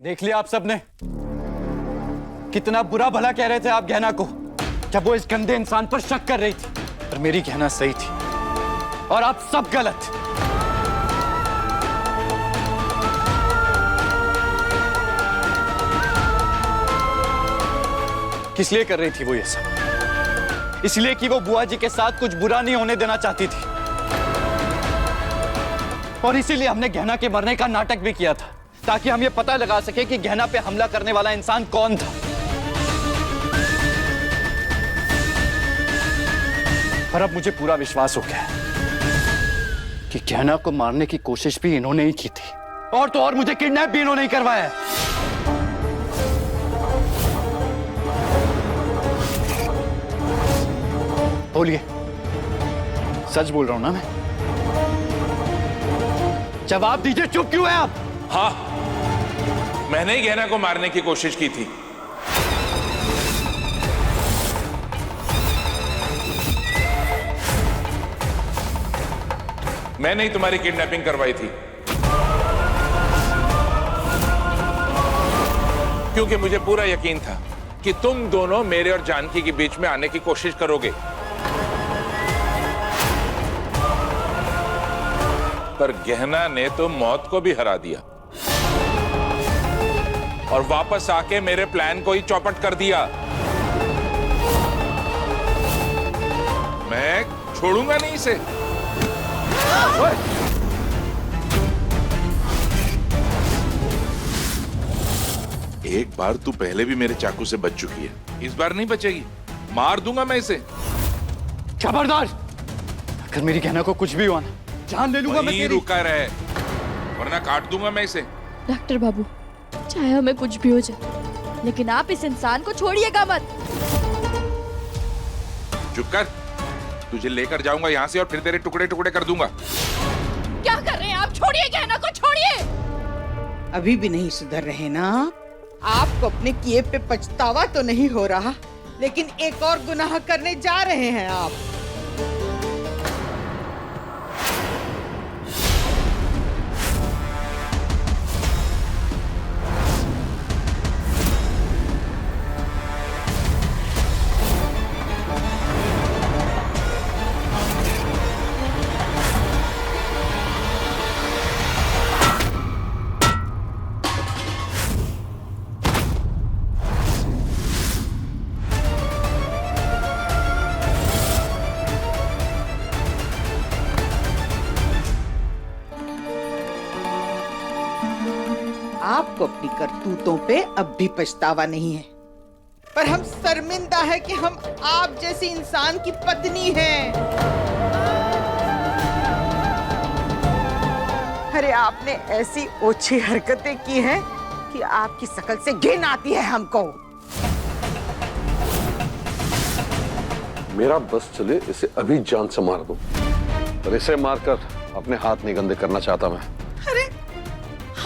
देख लिया आप सबने कितना बुरा भला कह रहे थे आप गहना को, जब वो इस गंदे इंसान पर शक कर रही थी, पर मेरी गहना सही थी और आप सब गलत। किस लिए कर रही थी वो ये सब? इसलिए कि वो बुआ जी के साथ कुछ बुरा नहीं होने देना चाहती थी, और इसीलिए हमने गहना के मरने का नाटक भी किया था, ताकि हम ये पता लगा सके कि गहना पे हमला करने वाला इंसान कौन था। पर अब मुझे पूरा विश्वास हो गया कि गहना को मारने की कोशिश भी इन्होंने ही की थी, और तो और मुझे किडनैप भी इन्होंने ही करवाया है। बोलिए, सच बोल रहा हूं ना मैं? जवाब दीजिए, चुप क्यों है आप? हाँ, मैंने ही गहना को मारने की कोशिश की थी। मैंने ही तुम्हारी किडनैपिंग करवाई थी, क्योंकि मुझे पूरा यकीन था कि तुम दोनों मेरे और जानकी के बीच में आने की कोशिश करोगे, पर गहना ने तो मौत को भी हरा दिया और वापस आके मेरे प्लान को ही चौपट कर दिया। मैं छोड़ूंगा नहीं इसे। एक बार तू पहले भी मेरे चाकू से बच चुकी है, इस बार नहीं बचेगी। मार दूंगा मैं इसे। खबरदार, अगर मेरी गहना को कुछ भी हुआ ना, जान ले लूंगा मैं तेरी। रुका रहे, वरना काट दूंगा मैं इसे। डॉक्टर बाबू, चाहे हमें कुछ भी हो जाए, लेकिन आप इस इंसान को छोड़िएगा मत। चुप कर, तुझे लेकर जाऊंगा यहाँ से और फिर तेरे टुकड़े टुकड़े कर दूंगा। क्या कर रहे हैं आप? छोड़िए गहना को, छोड़िए। अभी भी नहीं सुधर रहे ना? आपको अपने किए पे पछतावा तो नहीं हो रहा, लेकिन एक और गुनाह करने जा रहे हैं आप। आपको अपनी करतूतों पे अब भी पछतावा नहीं है, पर हम शर्मिंदा है कि हम आप जैसी इंसान की पत्नी हैं। अरे आपने ऐसी ओछी हरकतें की हैं कि आपकी शकल से घिन आती है हमको। मेरा बस चले इसे अभी जान से मार दो, पर इसे मारकर अपने हाथ नहीं गंदे करना चाहता मैं। अरे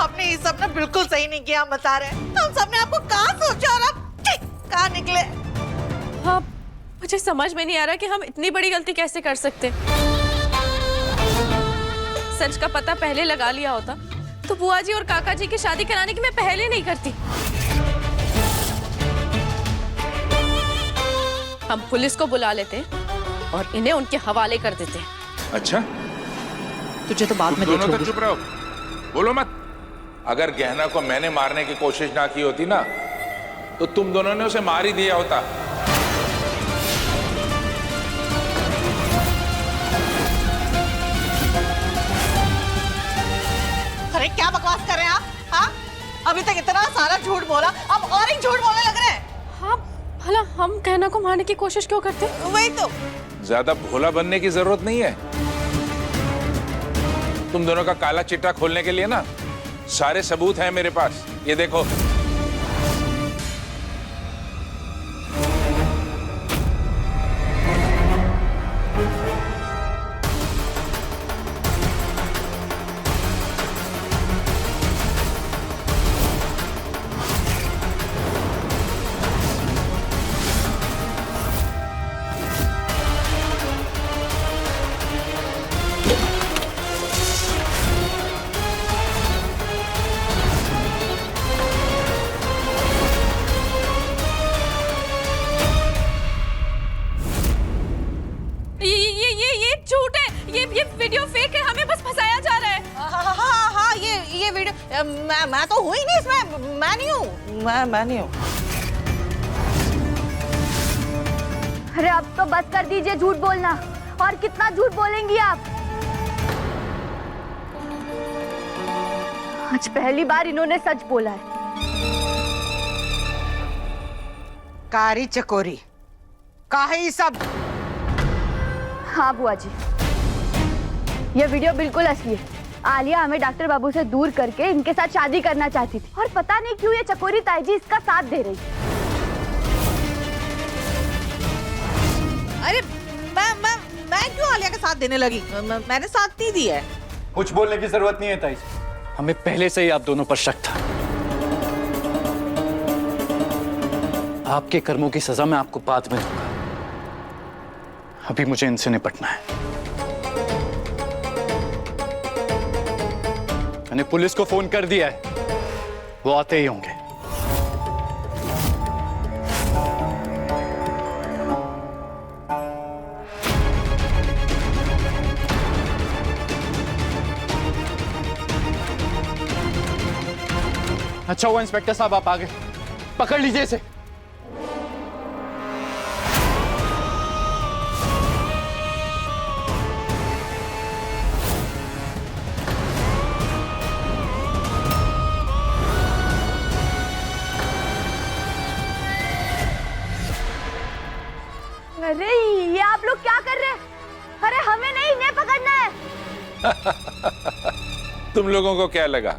आपने ये सब ना बिल्कुल सही नहीं किया, हम बता रहे हैं। हम सब ने आपको कहाँ सोचा और आप कहाँ निकले? हाँ, मुझे समझ में नहीं आ रहा कि हम इतनी बड़ी गलती कैसे कर सकते। सच का पता पहले लगा लिया होता तो बुआ जी और काका जी की शादी कराने की मैं पहले नहीं करती। हम पुलिस को बुला लेते और इन्हें उनके हवाले कर देते। अच्छा, तुझे तो बाद में दोनों तक चुप रहो, बोलो मत। अगर गहना को मैंने मारने की कोशिश ना की होती ना, तो तुम दोनों ने उसे मार ही दिया होता। अरे क्या बकवास कर रहे हैं आप? हाँ, अभी तक इतना सारा झूठ बोला, अब और एक झूठ बोलने लग रहे हैं। हाँ, भला हम गहना को मारने की कोशिश क्यों करते? वही तो। ज्यादा भोला बनने की जरूरत नहीं है। तुम दोनों का काला चिट्टा खोलने के लिए ना सारे सबूत हैं मेरे पास, ये देखो। मैं तो हुई नहीं इसमें, मैं नहीं हूँ, मैं नहीं हूँ। अरे अब तो बस कर दीजिए झूठ बोलना। और कितना झूठ बोलेंगी आप? आज पहली बार इन्होंने सच बोला है। कारी चकोरी, काहे ये सब? हाँ बुआ जी, ये वीडियो बिल्कुल असली है। आलिया हमें डॉक्टर बाबू से दूर करके इनके साथ शादी करना चाहती थी, और पता नहीं क्यों ये चकोरी ताईजी इसका साथ दे रही है। अरे मैं क्यों आलिया का साथ देने लगी? मैंने साथ नहीं दिया है। कुछ बोलने की जरूरत नहीं है ताई जी, हमें पहले से ही आप दोनों पर शक था। आपके कर्मों की सजा मैं आपको बाद में दूंगा, अभी मुझे इनसे निपटना है। मैंने पुलिस को फोन कर दिया है, वो आते ही होंगे। अच्छा हुआ इंस्पेक्टर साहब आप आ गए, पकड़ लीजिए इसे। अरे ये आप लोग क्या कर रहे हैं? अरे हमें नहीं, इन्हें पकड़ना है। तुम लोगों को क्या लगा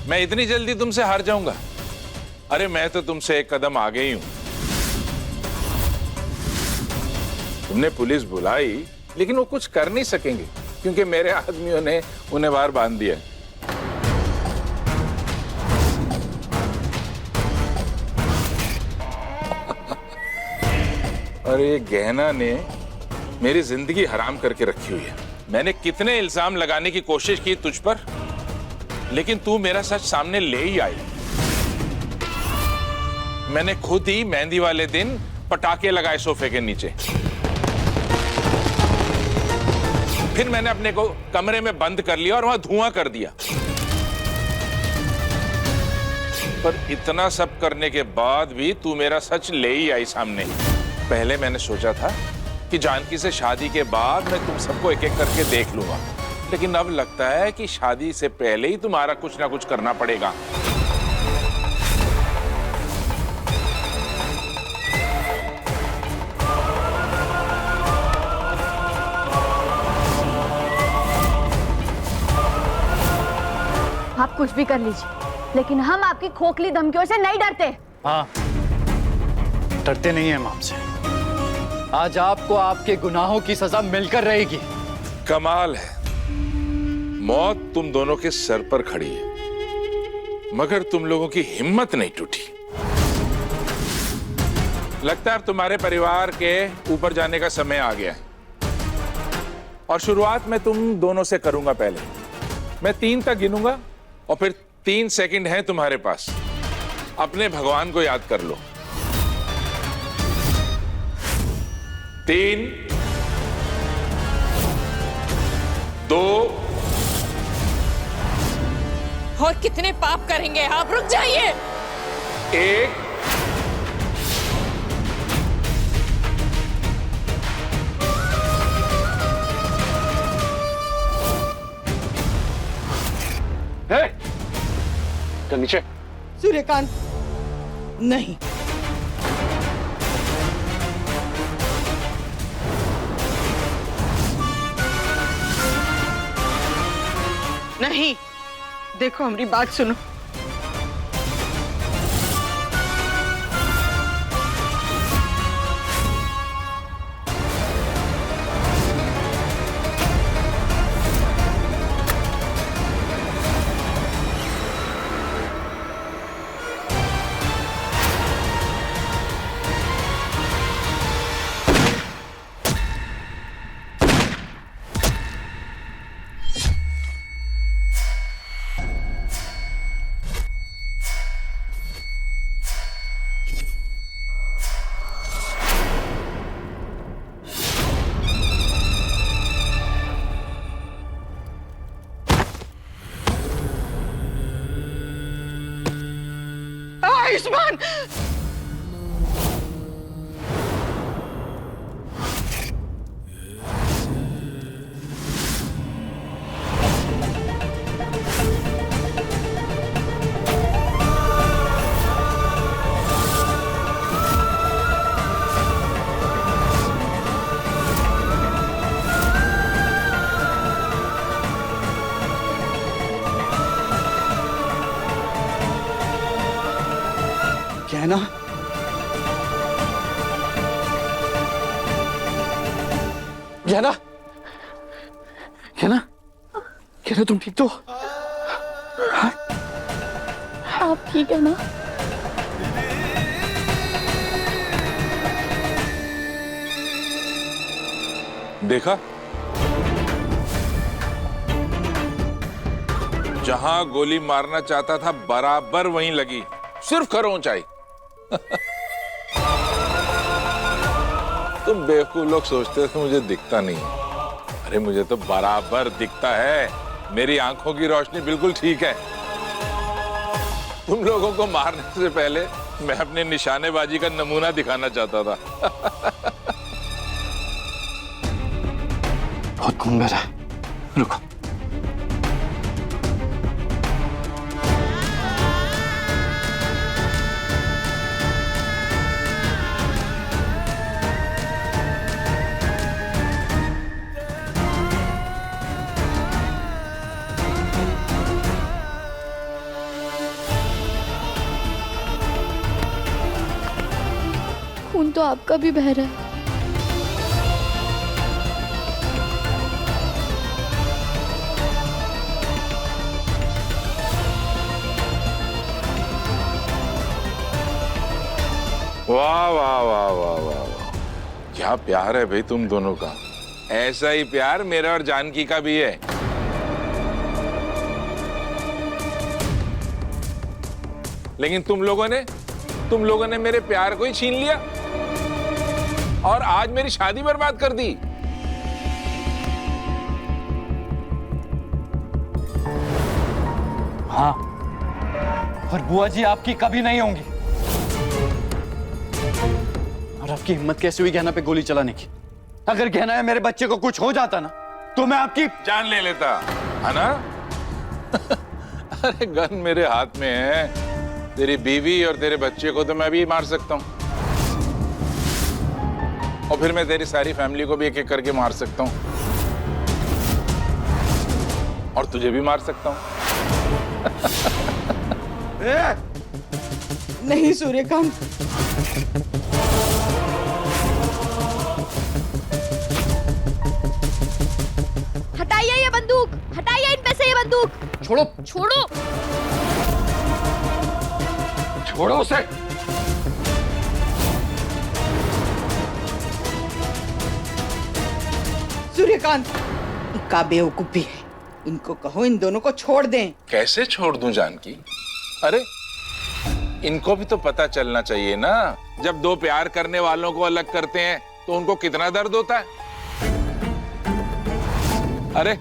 मैं इतनी जल्दी तुमसे हार जाऊंगा? अरे मैं तो तुमसे एक कदम आगे ही हूं। तुमने पुलिस बुलाई, लेकिन वो कुछ कर नहीं सकेंगे क्योंकि मेरे आदमियों ने उन्हें बाहर बांध दिया। और ये गहना ने मेरी जिंदगी हराम करके रखी हुई है। मैंने कितने इल्जाम लगाने की कोशिश की तुझ पर, लेकिन तू मेरा सच सामने ले ही आई। मैंने खुद ही मेहंदी वाले दिन पटाखे लगाए सोफे के नीचे, फिर मैंने अपने को कमरे में बंद कर लिया और वहां धुआं कर दिया। पर इतना सब करने के बाद भी तू मेरा सच ले ही आई सामने। पहले मैंने सोचा था कि जानकी से शादी के बाद मैं तुम सबको एक एक करके देख लूंगा, लेकिन अब लगता है कि शादी से पहले ही तुम्हारा कुछ ना कुछ करना पड़ेगा। आप कुछ भी कर लीजिए, लेकिन हम आपकी खोखली धमकियों से नहीं डरते। हाँ, डरते नहीं हैं हम आपसे। आज आपको आपके गुनाहों की सजा मिलकर रहेगी। कमाल है, मौत तुम दोनों के सर पर खड़ी है, मगर तुम लोगों की हिम्मत नहीं टूटी। लगता है अब तुम्हारे परिवार के ऊपर जाने का समय आ गया है। और शुरुआत मैं तुम दोनों से करूंगा। पहले मैं 3 तक गिनूंगा और फिर 3 सेकंड हैं तुम्हारे पास। अपने भगवान को याद कर लो। 3, 2, और कितने पाप करेंगे आप? रुक जाइए। 1। चल नीचे। सूर्यकांत, नहीं, नहीं, देखो हमारी बात सुनो। आयुष्मान! गहना, गहना, गहना, गहना तुम ठीक तो? हाँ? आप ठीक है ना? देखा, जहां गोली मारना चाहता था बराबर वहीं लगी, सिर्फ खरो ऊंचाई। तुम बेवकूफ लोग सोचते थे मुझे दिखता नहीं है। अरे मुझे तो बराबर दिखता है, मेरी आंखों की रोशनी बिल्कुल ठीक है। तुम लोगों को मारने से पहले मैं अपनी निशानेबाजी का नमूना दिखाना चाहता था। बहुत खून बह रहा है, रुको। खून तो आपका भी बह रहा है। वाह वाह वाह वाह वाह वाह, क्या प्यार है भाई तुम दोनों का। ऐसा ही प्यार मेरा और जानकी का भी है। लेकिन तुम लोगों ने मेरे प्यार को ही छीन लिया और आज मेरी शादी बर्बाद कर दी। हाँ, और बुआ जी आपकी कभी नहीं होंगी। और आपकी हिम्मत कैसे हुई गहना पे गोली चलाने की? अगर गहना है मेरे बच्चे को कुछ हो जाता ना तो मैं आपकी जान ले लेता, है ना? अरे गन मेरे हाथ में है, तेरी बीवी और तेरे बच्चे को तो मैं भी मार सकता हूं, और फिर मैं तेरी सारी फैमिली को भी एक एक करके मार सकता हूं, और तुझे भी मार सकता हूं। नहीं सूर्यकांत, हटाइए ये बंदूक, हटाइए इन पे से ये बंदूक। छोड़ो, छोड़ो। छोड़ो उसे। सूर्यकांत, इनका बेवकूफी है, इनको कहो इन दोनों को छोड़ दें। कैसे छोड़ दूं जानकी? अरे इनको भी तो पता चलना चाहिए ना, जब दो प्यार करने वालों को अलग करते हैं तो उनको कितना दर्द होता है। अरे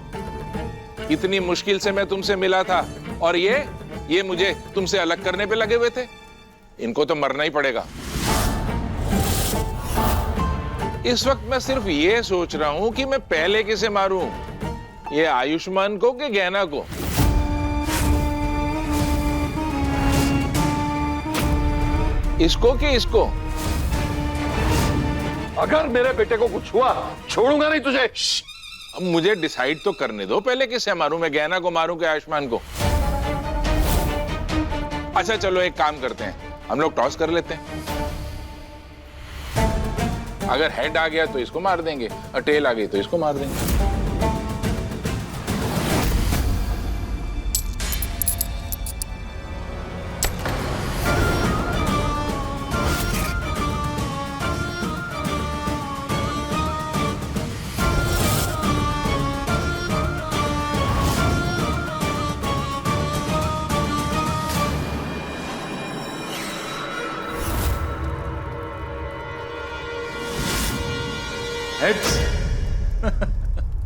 इतनी मुश्किल से मैं तुमसे मिला था और ये मुझे तुमसे अलग करने पे लगे हुए थे। इनको तो मरना ही पड़ेगा। इस वक्त मैं सिर्फ ये सोच रहा हूं कि मैं पहले किसे मारूं, ये आयुष्मान को कि गहना को। इसको कि इसको? अगर मेरे बेटे को कुछ हुआ छोड़ूंगा नहीं तुझे। अब मुझे डिसाइड तो करने दो पहले किसे मारूं, मैं गहना को मारूं कि आयुष्मान को? अच्छा चलो एक काम करते हैं, हम लोग टॉस कर लेते हैं। अगर हेड आ गया तो इसको मार देंगे और टेल आ गई तो इसको मार देंगे।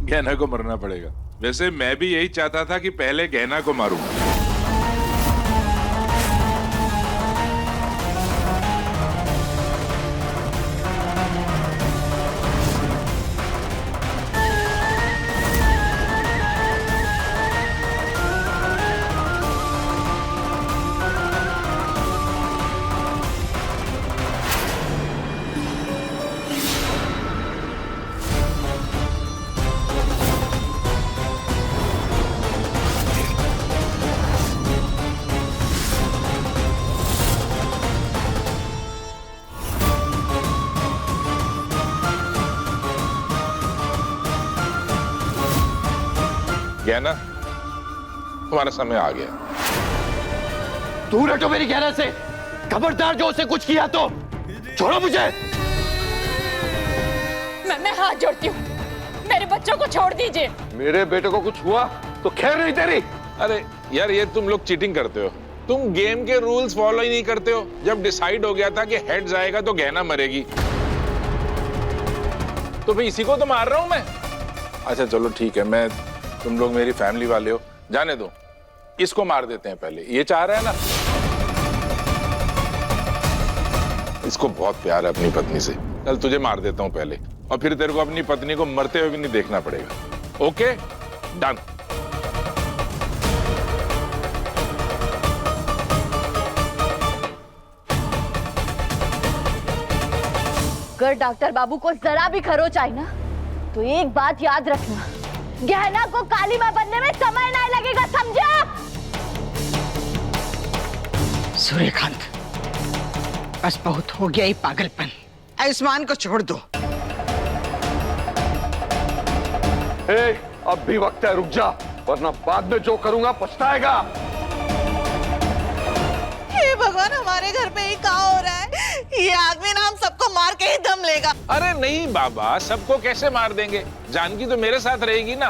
गहना को मरना पड़ेगा। वैसे मैं भी यही चाहता था कि पहले गहना को मारूं। गहना, तुम्हारा समय आ गया। दूर हटो मेरी गहना से। खबरदार जो उसे कुछ किया तो छोड़ो मुझे। मैं हाथ जोड़ती हूँ, मेरे बच्चों को छोड़ दीजिए। मेरे बेटे को कुछ हुआ तो खैर नहीं तेरी। अरे यार, ये तुम लोग चीटिंग करते हो। तुम गेम के रूल्स फॉलो ही नहीं करते हो। जब डिसाइड हो गया था कि हेड जाएगा तो गहना मरेगी, तो भाई इसी को तो मार रहा हूं मैं। अच्छा चलो ठीक है, मैं, तुम लोग मेरी फैमिली वाले हो, जाने दो, इसको मार देते हैं पहले। ये चाह रहा है ना, इसको बहुत प्यार है अपनी पत्नी से। चल तुझे मार देता हूं पहले, और फिर तेरे को अपनी पत्नी को मरते हुए भी नहीं देखना पड़ेगा। Okay done. अगर डॉक्टर बाबू को जरा भी खरोच आई ना, तो एक बात याद रखना, गहना को काली मां बनने में समय नहीं लगेगा, समझा? सूर्यकांत, बस बहुत हो गया ये पागलपन। आयुष्मान को छोड़ दो। अब भी वक्त है, रुक जा, वरना बाद में जो करूंगा पछताएगा। हे भगवान, हमारे घर पे ही क्या हो रहा है? ये आदमी ना हम सबको मार के ही दम लेगा। अरे नहीं बाबा, सबको कैसे मार देंगे? जानकी तो मेरे साथ रहेगी ना।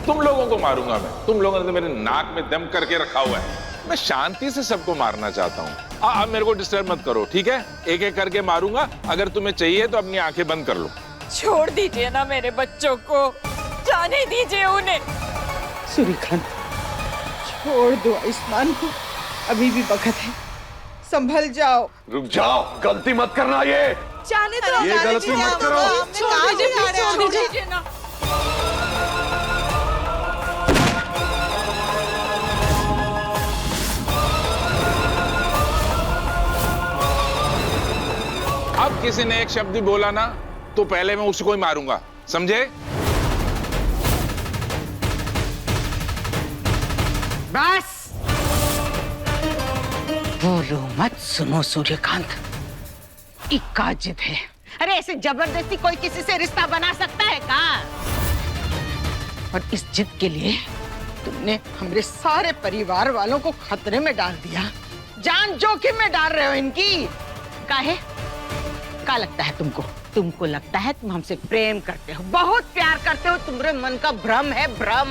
तुम लोगों को मारूंगा मैं। तुम लोगों ने तो मेरे नाक में दम करके रखा हुआ है। मैं शांति से सबको मारना चाहता हूँ। अब मेरे को डिस्टर्ब मत करो, ठीक है? एक एक करके मारूंगा। अगर तुम्हें चाहिए तो अपनी आंखें बंद कर लो। छोड़ दीजिए ना मेरे बच्चों को, जाने दीजिए उन्हें। सूर्यकांत, छोड़ दो आयुष्मान को, अभी भी वक्त है, संभल जाओ। रुक जाओ, गलती मत करना। ये जाने दो, ये गलती मत करो। छोड़ दीजिए ना। अब किसी ने एक शब्द भी बोला ना, तो पहले मैं उसको ही मारूंगा, समझे? बस बोलो मत, सुनो सूर्यकांत, इक्का जिद है। अरे ऐसे जबरदस्ती कोई किसी से रिश्ता बना सकता है का? और इस जिद के लिए तुमने हमारे सारे परिवार वालों को खतरे में डाल दिया, जान जोखिम में डाल रहे हो इनकी। काहे? क्या लगता है तुमको? तुमको लगता है तुम हमसे प्रेम करते हो, बहुत प्यार करते हो, तुम्हारे मन का भ्रम है, भ्रम।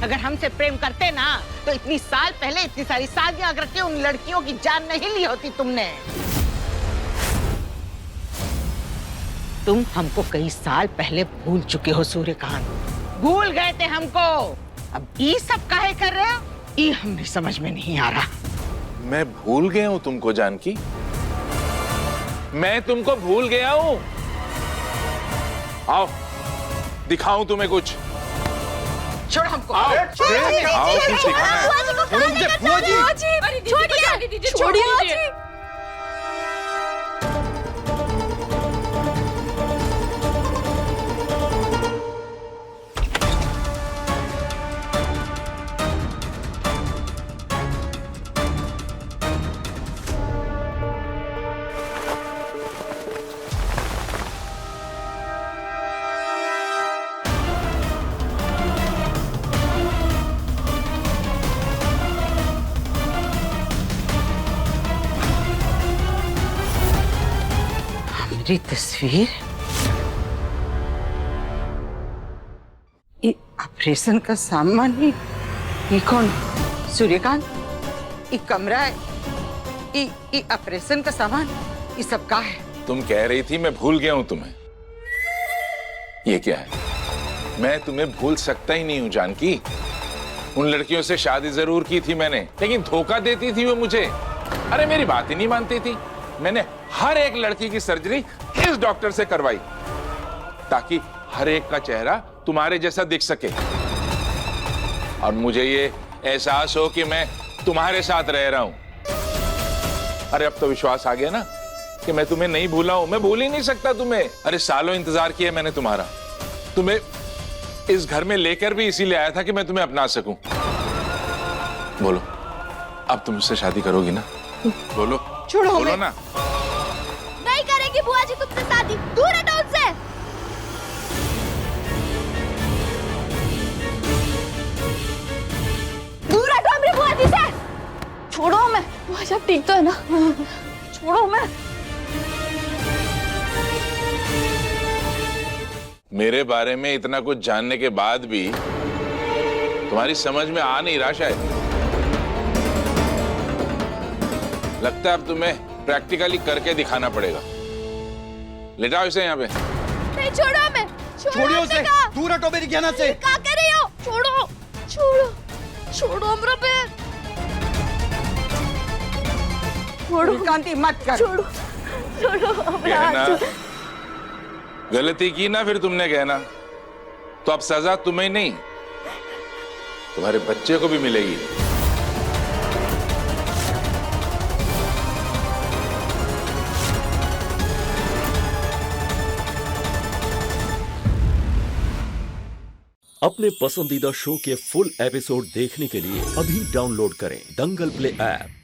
अगर हमसे प्रेम करते ना, तो इतनी साल पहले इतनी सारी शादियां करके उन लड़कियों की जान नहीं ली होती तुमने। तुम हमको कई साल पहले भूल चुके हो सूर्यकांत, भूल गए थे हमको। अब ये सब काहे कर रहे हो, ये हमें समझ में नहीं आ रहा। मैं भूल गया हूं तुमको जानकी, मैं तुमको भूल गया हूं। आओ दिखाऊं तुम्हें कुछ। छोड़ हमको। आओ, आओ कुछ दिखाना है। छोड़िए। मेरी तस्वीर, ये ऑपरेशन का सामान ही, ये कौन? सूर्यकांत, ये कमरा है, ये ऑपरेशन का सामान, ये सब का है? तुम कह रही थी मैं भूल गया हूं तुम्हें। ये क्या है? मैं तुम्हें भूल सकता ही नहीं हूं जानकी। उन लड़कियों से शादी जरूर की थी मैंने, लेकिन धोखा देती थी वो मुझे। अरे मेरी बात ही नहीं मानती थी। मैंने हर एक लड़की की सर्जरी इस डॉक्टर से करवाई, ताकि हर एक का चेहरा तुम्हारे जैसा दिख सके, और मुझे ये एहसास हो कि मैं तुम्हारे साथ रह रहा हूं। अरे अब तो विश्वास आ गया ना कि मैं तुम्हें नहीं भूला हूं। मैं भूल ही नहीं सकता तुम्हें। अरे सालों इंतजार किया मैंने तुम्हारा। तुम्हें इस घर में लेकर भी इसीलिए आया था कि मैं तुम्हें अपना सकूं। बोलो, अब तुम मुझसे शादी करोगी ना? बोलो, छोड़ो बोलो हमें। ना। नहीं करेंगे। करेगी बुआ जी तुमसे शादी? दूर हटो उनसे। दूर हटो मेरी बुआ जी से। छोड़ो मैं। बुआ जी आप ठीक तो है ना? छोड़ो मैं। मेरे बारे में इतना कुछ जानने के बाद भी तुम्हारी समझ में आ नहीं रहा शायद। लगता है अब तुम्हें प्रैक्टिकली करके दिखाना पड़ेगा। ले जाओ इसे यहाँ पे। नहीं छोड़ो हमें। छोड़ियो उसे, दूर हटो मेरी ज्ञाना से। क्या कर रही हो? छोड़ो छोड़ो छोड़ो हमरा पे। छोड़ो कांति मत कर। छोड़ो छोड़ो हमरा। कहना गलती की ना फिर तुमने कहना, तो अब सजा तुम्हें नहीं तुम्हारे बच्चे को भी मिलेगी। अपने पसंदीदा शो के फुल एपिसोड देखने के लिए अभी डाउनलोड करें दंगल प्ले ऐप।